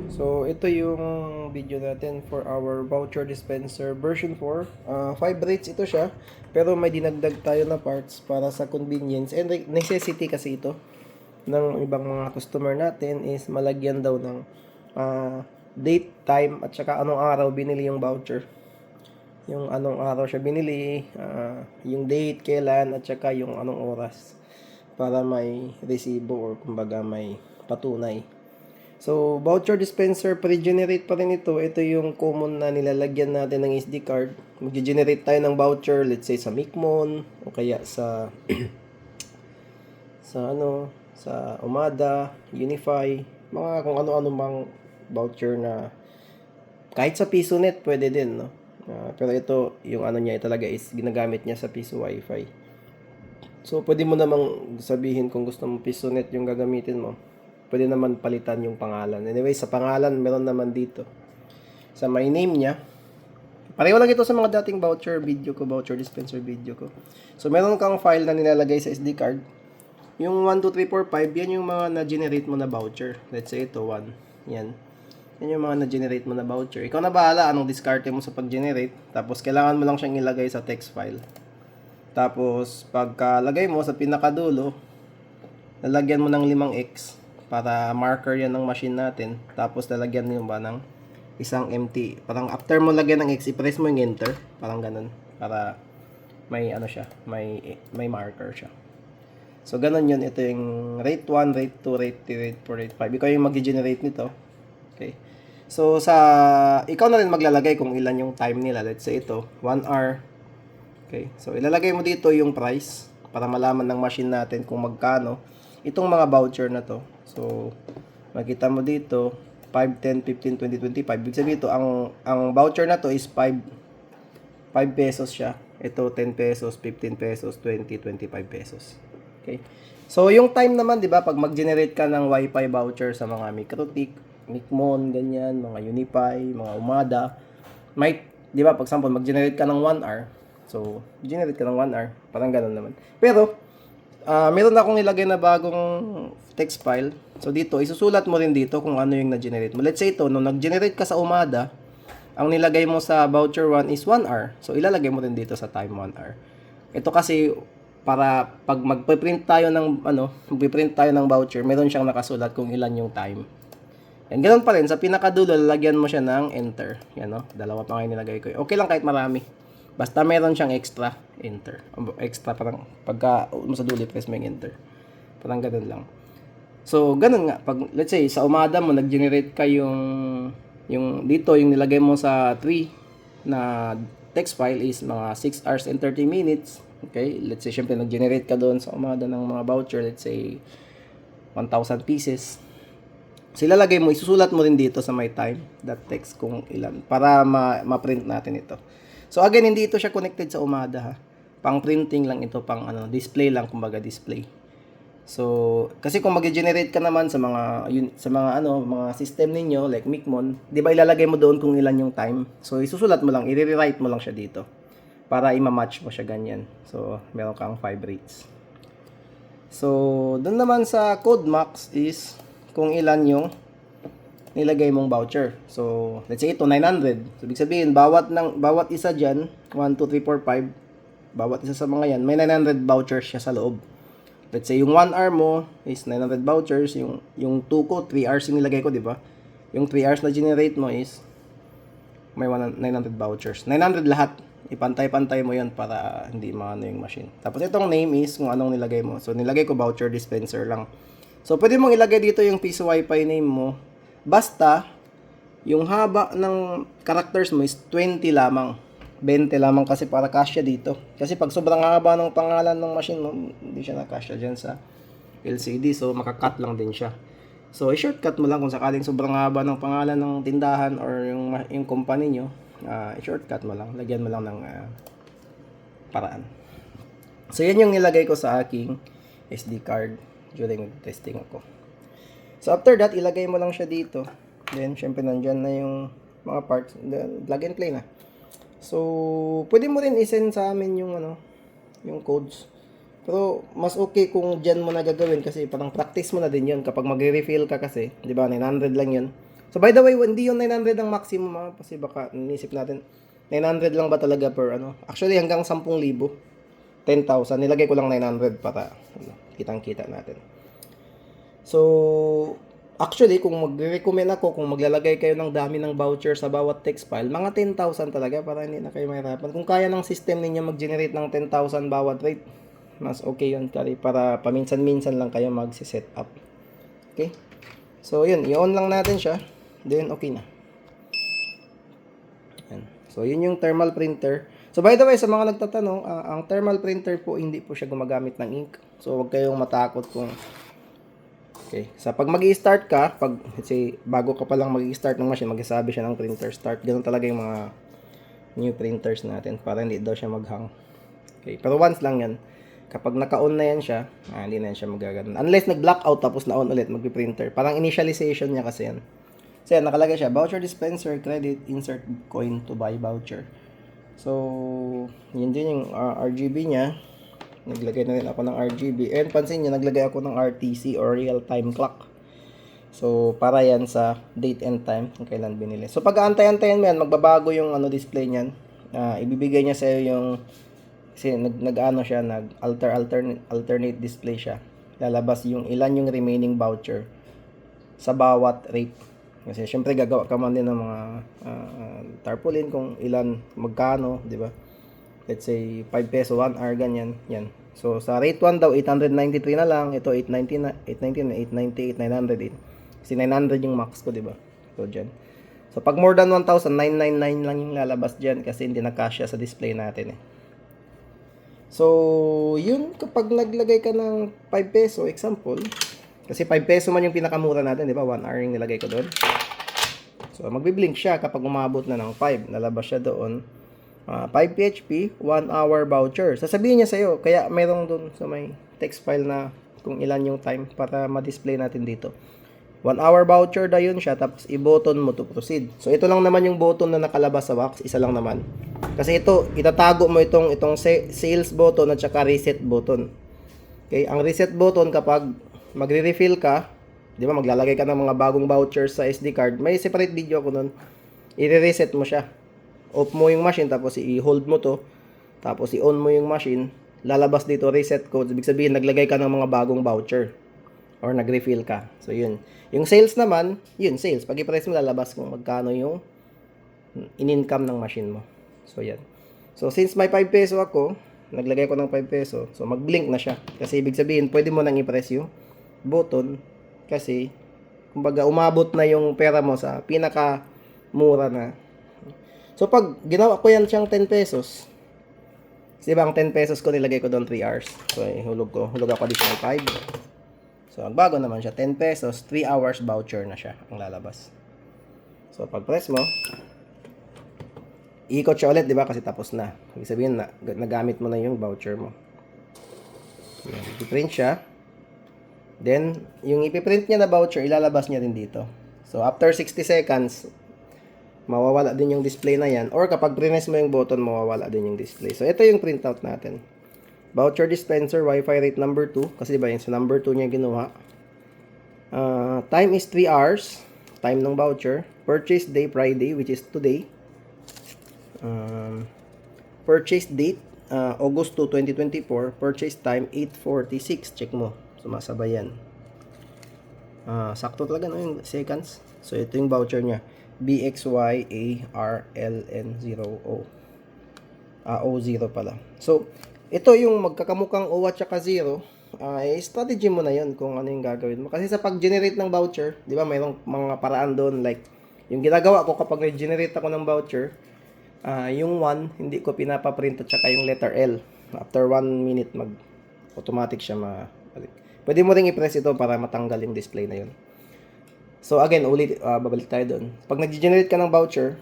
So, ito yung video natin for our voucher dispenser version 4. 5 rates ito siya, pero may dinagdag tayo na parts para sa convenience and necessity kasi ito ng ibang mga customer natin is malagyan daw ng date, time, at saka anong araw binili yung voucher. Yung anong araw siya binili, yung date, kailan, at saka yung anong oras para may resibo or kumbaga may patunay. So, voucher dispenser, pre-generate pa rin ito. Ito yung common na nilalagyan natin ng SD card. Mag-generate tayo ng voucher, let's say sa Micmon, o kaya sa sa Umada, Unify, mga kung ano-ano mang voucher na kahit sa PisoNet pwede din, no? Pero ito, yung ano niya talaga is ginagamit niya sa Piso Wi-Fi. So, pwede mo namang sabihin kung gusto mo PisoNet yung gagamitin mo. Pwede naman palitan yung pangalan. Anyway, sa pangalan, meron naman dito. Sa my name niya, pareho lang ito sa mga dating voucher video ko, voucher dispenser video ko. So, meron kang file na nilalagay sa SD card. Yung 1, 2, 3, 4, 5, yan yung mga na-generate mo na voucher. Let's say ito, 1. Yan. Yan yung mga na-generate mo na voucher. Ikaw na bahala anong discarte mo sa pag-generate. Tapos, kailangan mo lang siyang ilagay sa text file. Tapos, pagkalagay mo sa pinakadulo, lalagyan mo ng 5x para marker yan ng machine natin. Tapos, lalagyan mo ba ng isang empty. Parang after mo lagyan ng x, i-press mo yung enter. Parang ganun. Para may ano siya, may marker siya. So, ganun yun. Ito yung rate 1, rate 2, rate 3, rate 4, rate 5. Ikaw yung mag-generate nito. Okay. So, ikaw na rin maglalagay kung ilan yung time nila. Let's say ito, 1 hour. Okay. So, ilalagay mo dito yung price para malaman ng machine natin kung magkano itong mga voucher na to. So, makita mo dito, 5, 10, 15, 20, 25. Ibig sabihin ito, ang voucher na to is 5 pesos siya. Ito, 10 pesos, 15 pesos, 20, 25 pesos. Okay. So, yung time naman, di ba, pag mag-generate ka ng Wi-Fi voucher sa mga Mikrotik, Micmon, ganyan, mga Unify, mga Umada, may, di ba, pag example, mag-generate ka ng 1 hour. So, generate ka ng 1 hour. Parang ganun naman. Pero, meron akong nilagay na bagong text file. So, dito, isusulat mo rin dito kung ano yung na-generate mo. Let's say ito, nung nag-generate ka sa Umada, ang nilagay mo sa voucher 1 is 1 hour. So, ilalagay mo rin dito sa time 1 hour. Ito kasi, para pag magpe-print tayo ng, magpe-print tayo ng voucher, meron siyang nakasulat kung ilan yung time. And ganoon pa rin, sa pinakadulo, lalagyan mo siya ng enter. Yan, no? Dalawa pa ngayon nilagay ko. Okay lang kahit marami. Basta meron siyang extra, enter. Extra, parang pagka mo sa dulo, press mo yung enter. Parang ganun lang. So, ganun nga. Pag, let's say, sa Umada mo, nag-generate ka yung dito, yung nilagay mo sa 3 na text file is mga 6 hours and 30 minutes. Okay? Let's say, syempre, nag-generate ka doon sa Umada ng mga voucher. Let's say, 1,000 pieces. So, ilalagay mo, isusulat mo rin dito sa my time, that text kung ilan, para ma-print natin ito. So, again, hindi ito siya connected sa Umada, ha. Pang printing lang ito, pang display lang, kumbaga display. So, kasi kung mag-generate ka naman sa mga mga system ninyo like Micmon, 'di ba ilalagay mo doon kung ilan yung time. So, isusulat mo lang, i-rewrite mo lang siya dito para i-match mo siya ganyan. So, meron kang 5 rates. So, doon naman sa CodeMax is kung ilan yung nilagay mong voucher. So, let's say ito 900. So, ibig sabihin bawat isa diyan, 1 2 3 4 5, bawat isa sa mga yan, may 900 vouchers siya sa loob. Let's say yung 1 hour mo is 900 vouchers, yung 2 ko 3 hours yung nilagay ko, di ba? Yung 3 hours na generate mo is may 900 vouchers. 900 lahat. Ipantay-pantay mo 'yon para hindi maano yung machine. Tapos itong name is kung anong nilagay mo. So nilagay ko voucher dispenser lang. So pwede mong ilagay dito yung Piso Wi-Fi name mo. Basta yung haba ng characters mo is 20 lamang. 20 lamang kasi para kasya dito. Kasi pag sobrang haba ng pangalan ng machine mo, hindi siya nakasya dyan sa LCD. So, makakat lang din siya. So, i-shortcut mo lang kung sakaling sobrang haba ng pangalan ng tindahan or yung company nyo. I-shortcut mo lang. Lagyan mo lang ng paraan. So, yan yung nilagay ko sa aking SD card during testing ako. So, after that, ilagay mo lang siya dito. Then, syempre, nandyan na yung mga parts. Plug and play na. So, pwede mo rin i-send sa amin yung yung codes. Pero mas okay kung diyan mo na gagawin kasi parang practice mo na din 'yon kapag magre-refill ka kasi, 'di ba? 900 lang 'yon. So by the way, hindi yung 900 ang maximum kasi baka naisip natin 900 lang ba talaga per ano? Actually hanggang 10,000, 10,000 nilagay ko lang 900 para ano, kitang-kita natin. So actually kung magre-recommend ako kung maglalagay kayo ng dami ng voucher sa bawat text file, mga 10,000 talaga para hindi na kayo mahirapan. Kung kaya ng system ninyo mag-generate ng 10,000 bawat rate, mas okay yun para paminsan-minsan lang kayo mag-set up. Okay? So yun, i-on lang natin siya. Then okay na. Yan. So yun yung thermal printer. So by the way, sa mga nagtatanong, ang thermal printer po hindi po siya gumagamit ng ink. So huwag kayong matakot kung okay. Sa pag magi-start ka, pag say bago ka pa lang magi-start ng machine, magsasabi siya ng printer start. Ganun talaga yung mga new printers natin para hindi daw siya mag-hang. Okay, pero once lang 'yan. Kapag naka-on na yan siya, hindi na yan siya magagano. Unless nag-blackout tapos na-on ulit, mag-printer. Parang initialization niya kasi yan. So yan, nakalagay siya, voucher dispenser, credit, insert coin to buy voucher. So, yun din yung RGB niya. Naglagay na rin ako ng RGB. And pansin niyo, naglagay ako ng RTC or real-time clock. So, para yan sa date and time kung kailan binili. So, pag aantay-antayan mo yan, magbabago yung display niyan. Ibibigay niya sa'yo yung kasi alternate display siya. Lalabas yung ilan yung remaining voucher sa bawat rate. Kasi syempre gagawa ka man din ng mga tarpaulin kung ilan magkano, di ba? Let's say 5 peso 1 hour ganyan, yan. So sa rate 1 daw 893 na lang, ito 890 890, 890, 898. Kasi 900 yung max ko, di ba? So diyan. So pag more than 1,000, 999 lang yung lalabas diyan kasi hindi na kasya sa display natin eh. So, yun, kapag naglagay ka ng 5 peso, example, kasi 5 peso man yung pinakamura natin, di ba? 1 hour yung nilagay ko doon. So, magbiblink siya kapag umabot na ng 5. Lalabas siya doon. 5 PHP, 1 hour voucher. Sasabihin niya sa'yo, kaya mayroong doon sa may text file na kung ilan yung time para ma-display natin dito. 1 hour voucher na yun siya, tapos i-button mo to proceed. So, ito lang naman yung button na nakalabas sa box. Isa lang naman. Kasi ito, itatago mo itong sales button at saka reset button. Okay, ang reset button kapag magre-refill ka, di ba, maglalagay ka ng mga bagong vouchers sa SD card, may separate video ako nun. I-reset mo siya. Off mo yung machine, tapos i-hold mo to, tapos i-on mo yung machine, lalabas dito reset code. Ibig sabihin, naglagay ka ng mga bagong voucher or nag-refill ka. So, yun. Yung sales naman, yun, sales. Pag i-press mo, lalabas kung magkano yung in-income ng machine mo. So, yan. So, since may 5 peso ako, naglagay ko ng 5 peso, so mag-blink na siya. Kasi ibig sabihin, pwede mo nang i-press yung button kasi, kumbaga, umabot na yung pera mo sa pinaka-mura na. So, pag ginawa ko yan siyang 10 pesos, diba ang 10 pesos ko nilagay ko doon 3 hours. So, hulog ako dito ng 5. So, ang bago naman siya, 10 pesos, 3 hours voucher na siya ang lalabas. So, pag press mo, iikot siya ulit, di ba? Kasi tapos na. Ibig sabihin na, nagamit mo na yung voucher mo. I-print siya. Then, yung ipiprint niya na voucher, ilalabas niya rin dito. So, after 60 seconds, mawawala din yung display na yan. Or kapag press mo yung button, mawawala din yung display. So, ito yung printout natin. Voucher dispenser, Wi-Fi rate number 2. Kasi diba yung sa number 2 niya ginawa. Time is 3 hours. Time ng voucher. Purchase day, Friday, which is today. Purchase date, August 2, 2024. Purchase time, 8:46. Check mo. Sumasabay yan. Sakto talaga no yung seconds. So, ito yung voucher niya. BXYARLN0O. O0 pala. So, ito yung magkakamukhang O at saka 0, strategy mo na yun kung ano yung gagawin mo. Kasi sa pag-generate ng voucher, di ba, mayroong mga paraan doon. Like, yung ginagawa ko kapag nag-generate ako ng voucher, yung 1, hindi ko pinapaprint at saka yung letter L. After 1 minute, automatic siya mabalik. Pwede mo ring i-press ito para matanggal yung display na yun. So again, babalik tayo doon. Pag nag-generate ka ng voucher,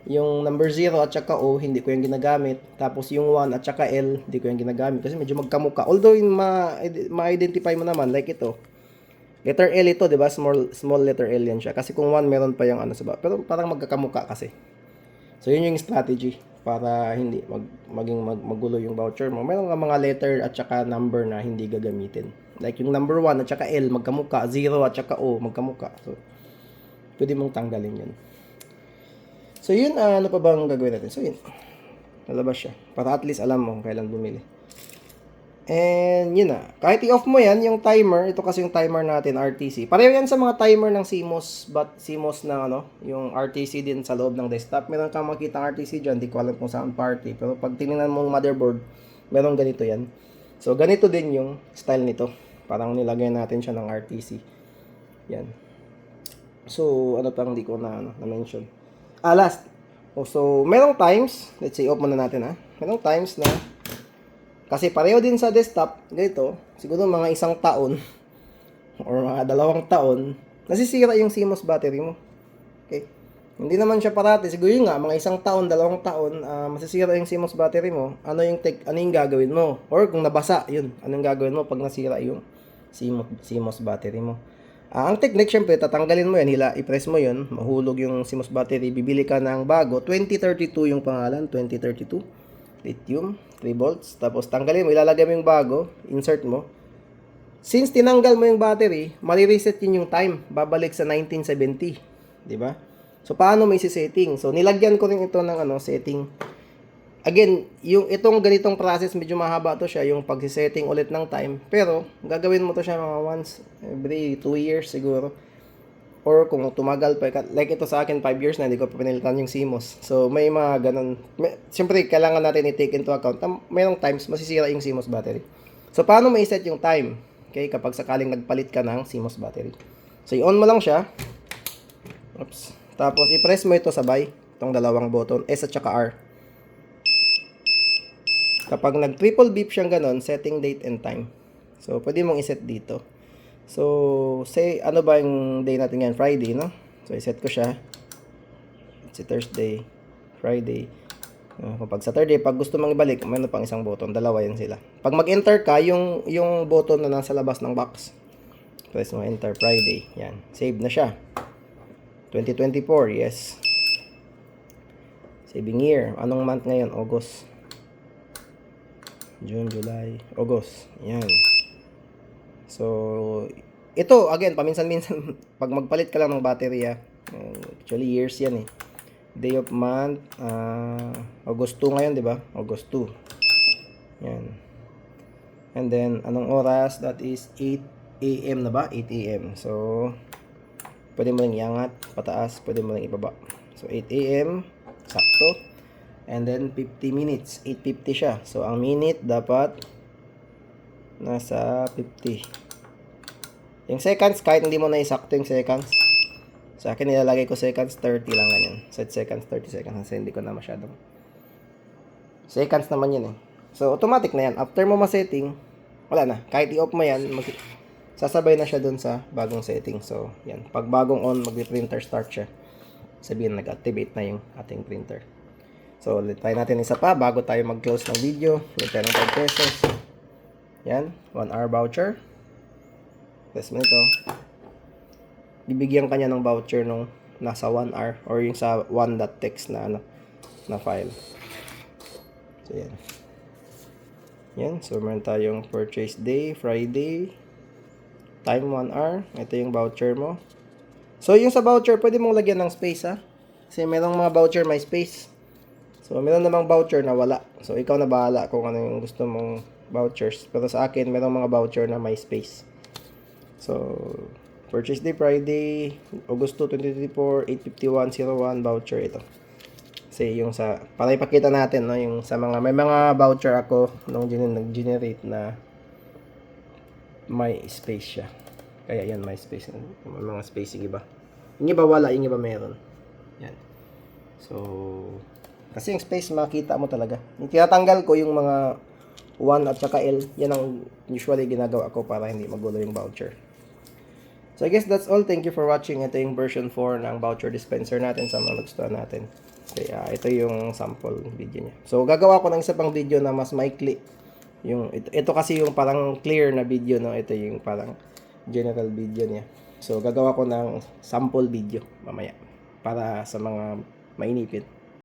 yung number 0 at saka O, hindi ko yung ginagamit. Tapos yung 1 at saka L, hindi ko yung ginagamit. Kasi medyo magkamuka. Although, ma-identify mo naman, like ito. Letter L ito, di ba? Small letter L yan siya. Kasi kung 1, meron pa yung ano sa baba. Pero parang magkakamuka kasi. So, yun yung strategy para hindi maging magulo yung voucher mo. Meron ka mga letter at saka number na hindi gagamitin. Like yung number 1 at saka L, magkamuka. 0 at saka O, magkamuka. So, pwede mong tanggalin yun. So yun, ano pa bang gagawin natin? So yun, lalabas siya. Para at least alam mo kung kailan bumili. And yun na. Kahit i-off mo yan, yung timer, ito kasi yung timer natin, RTC. Pareho yan sa mga timer ng CMOS, but CMOS na ano, yung RTC din sa loob ng desktop. Meron kang makita RTC dyan, di ko alam kung saan party. Pero pag tingnan mong motherboard, meron ganito yan. So ganito din yung style nito. Parang nilagay natin siya ng RTC. Yan. So ano pang di ko na-mention. Last. So merong times, let's say off muna natin Merong times na kasi pareho din sa desktop, ganito, siguro mga 1 taon or mga 2 taon, nasisira yung CMOS battery mo. Okay? Hindi naman siya parati, siguro yun nga, mga 1 taon, 2 taon, masisira yung CMOS battery mo, ano yung gagawin mo? Or kung nabasa, yun, anong gagawin mo pag nasira yung CMOS battery mo? Ang technique, syempre, tatanggalin mo yan, i-press mo yun, mahulog yung CMOS battery, bibili ka ng bago, 2032 yung pangalan, 2032, lithium, 3 volts, tapos tanggalin mo, ilalagay mo yung bago, insert mo. Since tinanggal mo yung battery, mali-reset yun yung time, babalik sa 1970, di ba? So paano mo isi-setting? So nilagyan ko rin ito ng setting. Again, yung itong ganitong process medyo mahaba to siya, yung pag-setting ulit ng time, pero gagawin mo to siya mga once every 2 years siguro. Or kung tumagal pa, like ito sa akin, 5 years na, hindi ko pa pinilitan yung CMOS. So, may mga ganun. Siyempre, kailangan natin i-take into account na mayroong times masisira yung CMOS battery. So, paano ma-set yung time? Okay, kapag sakaling nagpalit ka ng CMOS battery. So, i-on mo lang siya. Oops. Tapos, i-press mo ito sabay. Itong dalawang button, S at saka R. Kapag nag-triple beep siyang ganun, setting date and time. So, pwede mong i-set dito. So, say, ano ba yung day natin ngayon? Friday, no? So, i-set ko siya. It's Thursday, Friday. Kapag Saturday, pag gusto mong ibalik, mayroon pang isang button. Dalawa yan sila. Pag mag-enter ka, yung button na nasa labas ng box. Press mo enter, Friday. Yan. Save na siya. 2024, yes. Saving year. Anong month ngayon? August. June, July, August. Yan. So, ito, again, paminsan-minsan, pag magpalit ka lang ng battery, actually, years yan eh. Day of month, August 2 ngayon, di ba? August 2. Yan. And then, anong oras? That is 8 AM na ba? 8 AM. So, pwede mo rin iangat, pataas, pwede mo rin ibaba. So, 8 AM, sakto. And then, 50 minutes. 8:50 siya. So, ang minute dapat nasa 50. Yung seconds, kahit hindi mo na isakto yung seconds. Sa akin, nilalagay ko seconds, 30 lang ganyan. Set seconds, 30 seconds. Kasi hindi ko na masyadong. Seconds naman yun eh. So, automatic na yan. After mo ma-setting, wala na. Kahit i-off mo yan, sasabay na siya dun sa bagong setting. So, yan. Pag bagong on, mag-printer start siya. Sabihin, nag-activate na yung ating printer. So, ulit try natin isa pa bago tayo mag-close ng video. Ulit tayo ng 5 pesos. Yan. 1 hour voucher. Press mo nito. Bibigyan kanya ng voucher nung nasa 1 hour or yung sa 1.txt na na file. So, yan. Yan. So, meron tayong purchase day, Friday. Time 1 hour. Ito yung voucher mo. So, yung sa voucher, pwede mong lagyan ng space, Kasi merong mga voucher may space. So, meron namang voucher na wala. So, ikaw na bahala kung ano yung gusto mong vouchers. Pero sa akin, merong mga voucher na may space. So, purchase day Friday, August 2, 2024, 8:51:01 voucher ito. Kasi yung para ipakita natin, no, yung sa may mga voucher ako nung nag-generate na may space siya. Kaya yan, may space. May mga space yung iba. Yung iba wala, yung iba meron. Yan. So, kasi yung space makita mo talaga. Yung tinatanggal ko yung mga 1 at saka L, yan ang usually ginagawa ko para hindi magulo yung voucher. So I guess that's all. Thank you for watching. Ito yung version 4 ng voucher dispenser natin sa mga nagustuhan natin. So ito yung sample video niya. So gagawa ko ng isa pang video na mas maikli. Ito kasi yung parang clear na video, no? Ito yung parang general video niya. So gagawa ko ng sample video mamaya para sa mga mainipit.